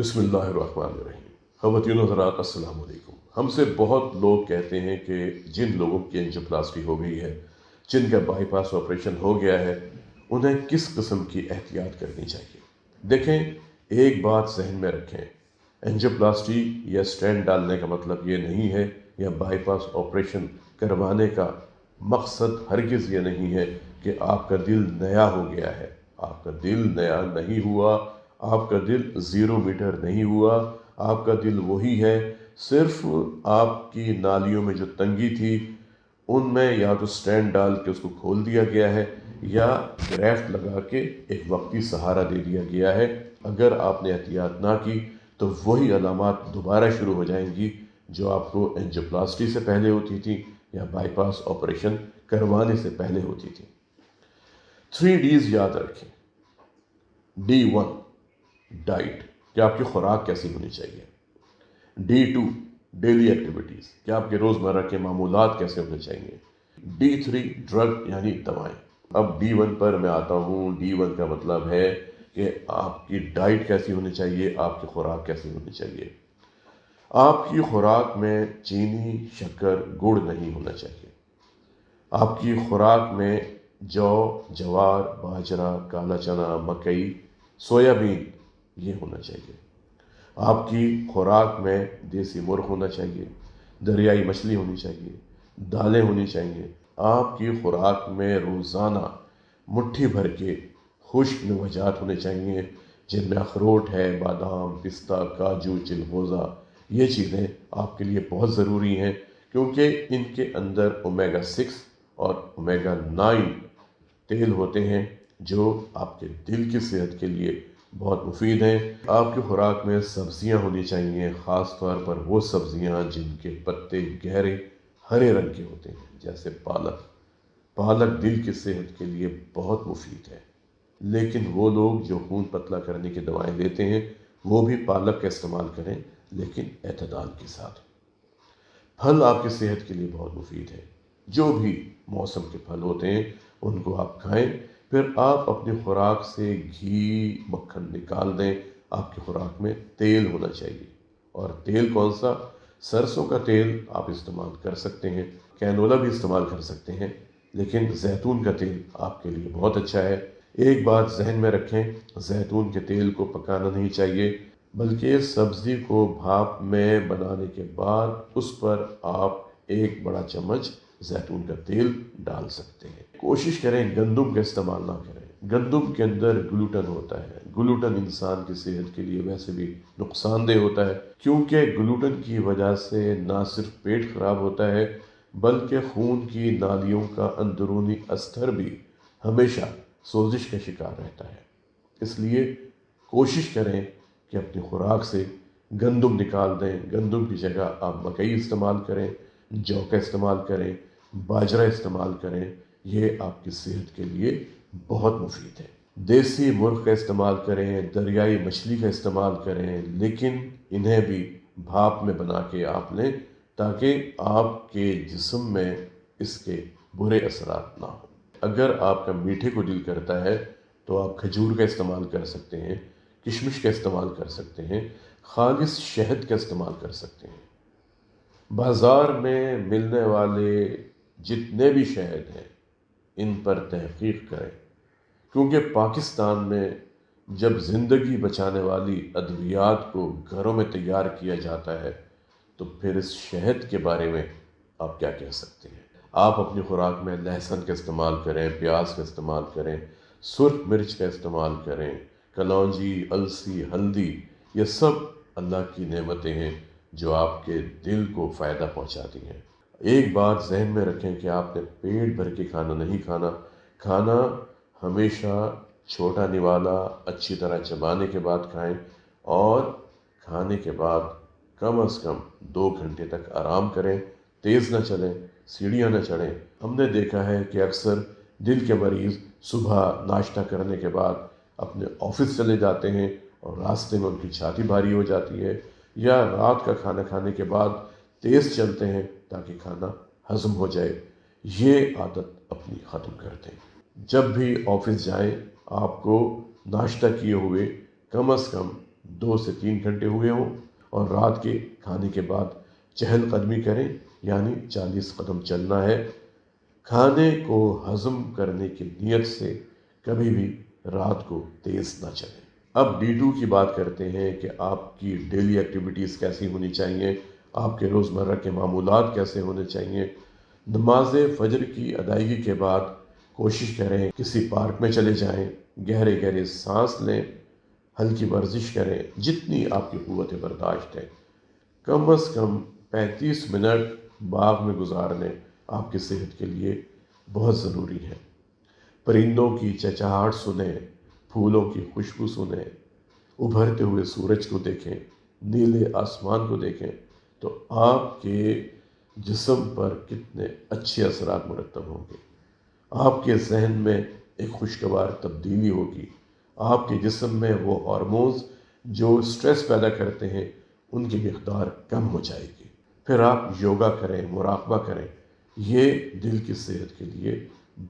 बिस्मिल्लाहिर्रहमानिर्रहीम। ख़वातीन व हज़रात, अस्सलाम वालेकुम। हमसे बहुत लोग कहते हैं कि जिन लोगों की एंजियोप्लास्टी हो गई है, जिनका बाईपास ऑपरेशन हो गया है, उन्हें किस किस्म की एहतियात करनी चाहिए। देखें, एक बात जहन में रखें, एंजियोप्लास्टी या स्टेंट डालने का मतलब ये नहीं है, या बाईपास ऑपरेशन करवाने का मकसद हरगिज़ ये नहीं है कि आपका दिल नया हो गया है। आपका दिल नया नहीं हुआ, आपका दिल 0 मीटर नहीं हुआ, आपका दिल वही है। सिर्फ आपकी नालियों में जो तंगी थी, उनमें या तो स्टेंट डाल के उसको खोल दिया गया है, या ग्राफ्ट लगा के एक वक्ती सहारा दे दिया गया है। अगर आपने एहतियात ना की तो वही अलामात दोबारा शुरू हो जाएंगी जो आपको एंजियोप्लास्टी से पहले होती थी या बाईपास ऑपरेशन करवाने से पहले होती थी। 3 Ds याद रखें। D1 डाइट, कि आपकी खुराक कैसी होनी चाहिए। D2 डेली एक्टिविटीज़, कि आपके रोज़मर्रा के मामूलात कैसे होने चाहिए। D3 ड्रग यानी दवाएं। अब D1 पर मैं आता हूँ। D1 का मतलब है कि आपकी डाइट कैसी होनी चाहिए, आपकी खुराक कैसी होनी चाहिए। आपकी खुराक में चीनी, शक्कर, गुड़ नहीं होना चाहिए। आपकी खुराक में जौ, जवार, बाजरा, काला चना, मकई, सोयाबीन ये होना चाहिए। आपकी खुराक में देसी मुर्ग होना चाहिए, दरियाई मछली होनी चाहिए, दालें होनी चाहिए। आपकी खुराक में रोज़ाना मुट्ठी भर के खुश्क मेवजात होने चाहिए, जिनमें अखरोट है, बादाम, पिस्ता, काजू, चिलगोज़ा। ये चीज़ें आपके लिए बहुत ज़रूरी हैं, क्योंकि इनके अंदर ओमेगा 6 और ओमेगा 9 तेल होते हैं, जो आपके दिल की सेहत के लिए बहुत मुफीद हैं। आपकी खुराक में सब्जियां होनी चाहिए, ख़ास तौर पर वो सब्जियां जिनके पत्ते गहरे हरे रंग के होते हैं, जैसे पालक। पालक दिल की सेहत के लिए बहुत मुफीद है। लेकिन वो लोग जो खून पतला करने की दवाएं लेते हैं, वो भी पालक का इस्तेमाल करें, लेकिन एतदाल के साथ। फल आपकी सेहत के लिए बहुत मुफीद है। जो भी मौसम के फल होते हैं उनको आप खाएं। फिर आप अपनी खुराक से घी, मक्खन निकाल दें। आपकी खुराक में तेल होना चाहिए, और तेल कौन सा? सरसों का तेल आप इस्तेमाल कर सकते हैं, कैनोला भी इस्तेमाल कर सकते हैं, लेकिन जैतून का तेल आपके लिए बहुत अच्छा है। एक बात जहन में रखें, जैतून के तेल को पकाना नहीं चाहिए, बल्कि सब्ज़ी को भाप में बनाने के बाद उस पर आप 1 बड़ा चम्मच जैतून का तेल डाल सकते हैं। कोशिश करें गंदम का इस्तेमाल ना करें। गंदम के अंदर ग्लूटन होता है। ग्लूटन इंसान की सेहत के लिए वैसे भी नुकसानदेह होता है, क्योंकि ग्लूटन की वजह से ना सिर्फ पेट खराब होता है, बल्कि खून की नालियों का अंदरूनी अस्तर भी हमेशा सोजिश का शिकार रहता है। इसलिए कोशिश करें कि अपनी खुराक से गंदम निकाल दें। गंदम की जगह आप मकई इस्तेमाल करें, जौ का इस्तेमाल करें, बाजरा इस्तेमाल करें। ये आपकी सेहत के लिए बहुत मुफीद है। देसी मुर्ग का इस्तेमाल करें, दरियाई मछली का इस्तेमाल करें, लेकिन इन्हें भी भाप में बना के आप लें, ताकि आपके जिस्म में इसके बुरे असरात ना हो। अगर आपका मीठे को दिल करता है तो आप खजूर का इस्तेमाल कर सकते हैं, किशमिश का इस्तेमाल कर सकते हैं, खालिस शहद का इस्तेमाल कर सकते हैं। बाज़ार में मिलने वाले जितने भी शहद हैं, इन पर तहकीक करें, क्योंकि पाकिस्तान में जब ज़िंदगी बचाने वाली अद्वियात को घरों में तैयार किया जाता है, तो फिर इस शहद के बारे में आप क्या कह सकते हैं। आप अपनी खुराक में लहसुन का इस्तेमाल करें, प्याज का इस्तेमाल करें, सुर्ख मिर्च का इस्तेमाल करें, कलौंजी, अलसी, हल्दी, ये सब अल्लाह की नेमतें हैं जो आपके दिल को फ़ायदा पहुंचाती हैं। एक बात जहन में रखें कि आपने पेट भर के खाना नहीं खाना। खाना हमेशा छोटा निवाला अच्छी तरह चबाने के बाद खाएं, और खाने के बाद कम से कम 2 घंटे तक आराम करें। तेज़ न चलें, सीढ़ियाँ न चढ़ें। हमने देखा है कि अक्सर दिल के मरीज़ सुबह नाश्ता करने के बाद अपने ऑफिस चले जाते हैं, और रास्ते में उनकी छाती भारी हो जाती है, या रात का खाना खाने के बाद तेज़ चलते हैं ताकि खाना हज़म हो जाए। ये आदत अपनी ख़त्म कर दें। जब भी ऑफिस जाएं, आपको नाश्ता किए हुए कम से कम 2 سے 3 گھنٹے ہوئے ہوں اور رات کے کھانے کے بعد چہل قدمی کریں، یعنی 40 قدم چلنا ہے۔ کھانے کو ہضم کرنے کی نیت سے کبھی بھی رات کو تیز نہ چلیں۔ اب D2 کی بات کرتے ہیں کہ آپ کی ڈیلی ایکٹیویٹیز کیسی ہونی چاہیے، آپ کے روزمرہ کے معمولات کیسے ہونے چاہیے۔ نماز فجر کی ادائیگی کے بعد کوشش کریں کسی پارک میں چلے جائیں، گہرے گہرے سانس لیں، ہلکی ورزش کریں جتنی آپ کی قوت برداشت ہے۔ کم از کم 35 منٹ باغ میں گزارنے آپ کی صحت کے لیے بہت ضروری ہے۔ پرندوں کی چہچہاہٹ سنیں، پھولوں کی خوشبو سنیں، ابھرتے ہوئے سورج کو دیکھیں، نیلے آسمان کو دیکھیں تو آپ کے جسم پر کتنے اچھے اثرات مرتب ہوں گے۔ آپ کے ذہن میں ایک خوشگوار تبدیلی ہوگی۔ آپ کے جسم میں وہ ہارمونز جو سٹریس پیدا کرتے ہیں ان کی مقدار کم ہو جائے گی۔ پھر آپ یوگا کریں، مراقبہ کریں، یہ دل کی صحت کے لیے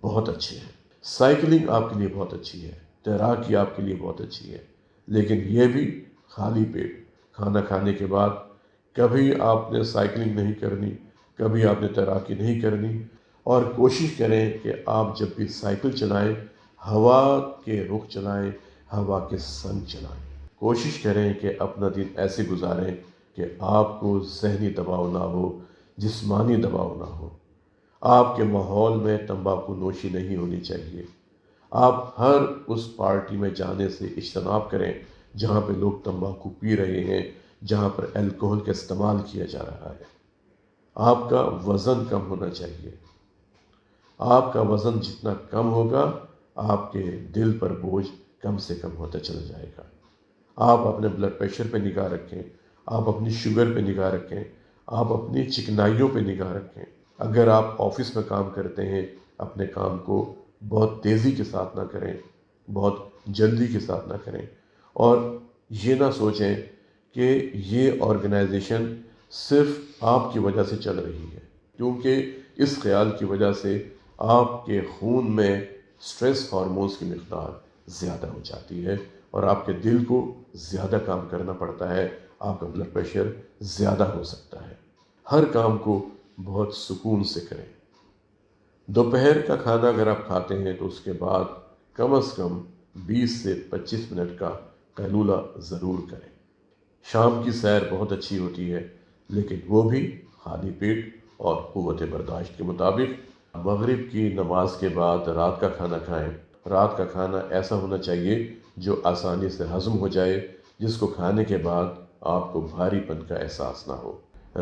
بہت اچھے ہیں۔ سائیکلنگ آپ کے لیے بہت اچھی ہے، تیراکی آپ کے لیے بہت اچھی ہے، لیکن یہ بھی خالی پیٹ کھانا کھانے کے بعد کبھی آپ نے سائیکلنگ نہیں کرنی، کبھی آپ نے تیراکی نہیں کرنی۔ اور کوشش کریں کہ آپ جب بھی سائیکل چلائیں ہوا کے رخ چلائیں، ہوا کے سنگ چلائیں۔ کوشش کریں کہ اپنا دن ایسے گزاریں کہ آپ کو ذہنی دباؤ نہ ہو، جسمانی دباؤ نہ ہو۔ آپ کے ماحول میں تمباکو نوشی نہیں ہونی چاہیے۔ آپ ہر اس پارٹی میں جانے سے اجتناب کریں جہاں پہ لوگ تمباکو پی رہے ہیں، جہاں پر الکوہل کا استعمال کیا جا رہا ہے۔ آپ کا وزن کم ہونا چاہیے۔ آپ کا وزن جتنا کم ہوگا آپ کے دل پر بوجھ کم سے کم ہوتا چلا جائے گا۔ آپ اپنے بلڈ پریشر پہ نگاہ رکھیں، آپ اپنی شوگر پہ نگاہ رکھیں، آپ اپنی چکنائیوں پہ نگاہ رکھیں۔ اگر آپ آفس میں کام کرتے ہیں اپنے کام کو بہت تیزی کے ساتھ نہ کریں، بہت جلدی کے ساتھ نہ کریں، اور یہ نہ سوچیں کہ یہ آرگنائزیشن صرف آپ کی وجہ سے چل رہی ہے، کیونکہ اس خیال کی وجہ سے آپ کے خون میں سٹریس ہارمونز کی مقدار زیادہ ہو جاتی ہے اور آپ کے دل کو زیادہ کام کرنا پڑتا ہے، آپ کا بلڈ پریشر زیادہ ہو سکتا ہے۔ ہر کام کو بہت سکون سے کریں۔ دوپہر کا کھانا اگر آپ کھاتے ہیں تو اس کے بعد کم از کم 20 سے 25 منٹ کا قیلولہ ضرور کریں۔ شام کی سیر بہت اچھی ہوتی ہے، لیکن وہ بھی خالی پیٹ اور قوت برداشت کے مطابق۔ مغرب کی نماز کے بعد رات کا کھانا کھائیں۔ رات کا کھانا ایسا ہونا چاہیے جو آسانی سے ہضم ہو جائے، جس کو کھانے کے بعد آپ کو بھاری پن کا احساس نہ ہو۔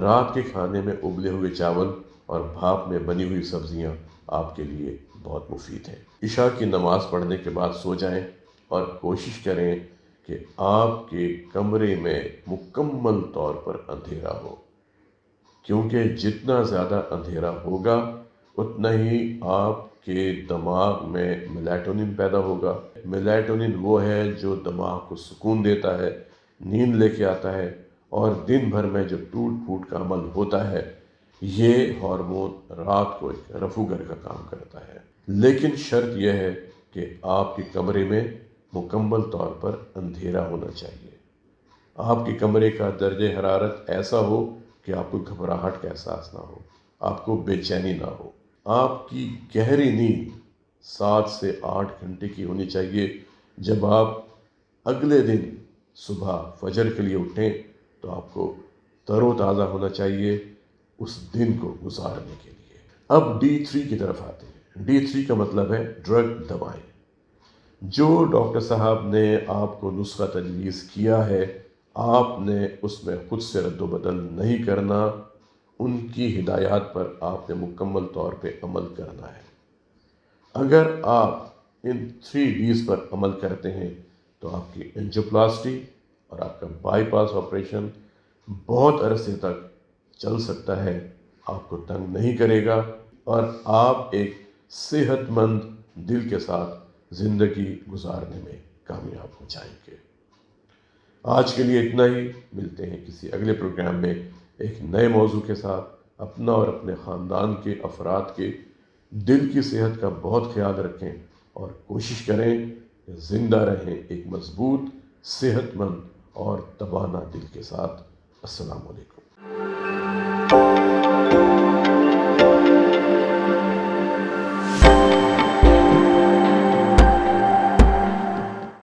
رات کے کھانے میں ابلے ہوئے چاول اور بھاپ میں بنی ہوئی سبزیاں آپ کے لیے بہت مفید ہیں۔ عشاء کی نماز پڑھنے کے بعد سو جائیں اور کوشش کریں کہ آپ کے کمرے میں مکمل طور پر اندھیرا ہو، کیونکہ جتنا زیادہ اندھیرا ہوگا اتنا ہی آپ کے دماغ میں میلیٹونن پیدا ہوگا۔ میلیٹونن وہ ہے جو دماغ کو سکون دیتا ہے، نیند لے کے آتا ہے، اور دن بھر میں جو ٹوٹ پھوٹ کا عمل ہوتا ہے یہ ہارمون رات کو ایک رفوگر کا کام کرتا ہے۔ لیکن شرط یہ ہے کہ آپ کے کمرے میں مکمل طور پر اندھیرا ہونا چاہیے۔ آپ کے کمرے کا درجہ حرارت ایسا ہو کہ آپ کو گھبراہٹ کا احساس نہ ہو، آپ کو بے چینی نہ ہو۔ آپ کی گہری نیند 7 سے 8 گھنٹے کی ہونی چاہیے۔ جب آپ اگلے دن صبح فجر کے لیے اٹھیں تو آپ کو تر و تازہ ہونا چاہیے اس دن کو گزارنے کے لیے۔ اب D3 کی طرف آتے ہیں۔ D3 کا مطلب ہے ڈرگ، دوائیں۔ جو ڈاکٹر صاحب نے آپ کو نسخہ تجویز کیا ہے آپ نے اس میں خود سے رد و بدل نہیں کرنا، ان کی ہدایات پر آپ نے مکمل طور پہ عمل کرنا ہے۔ اگر آپ ان 3 Ds پر عمل کرتے ہیں تو آپ کی اینجیوپلاسٹی اور آپ کا بائی پاس آپریشن بہت عرصے تک چل سکتا ہے، آپ کو تنگ نہیں کرے گا، اور آپ ایک صحت مند دل کے ساتھ زندگی گزارنے میں کامیاب ہو جائیں گے۔ آج کے لیے اتنا ہی، ملتے ہیں کسی اگلے پروگرام میں ایک نئے موضوع کے ساتھ۔ اپنا اور اپنے خاندان کے افراد کے دل کی صحت کا بہت خیال رکھیں اور کوشش کریں کہ زندہ رہیں ایک مضبوط، صحت مند اور تبانہ دل کے ساتھ السلام علیکم۔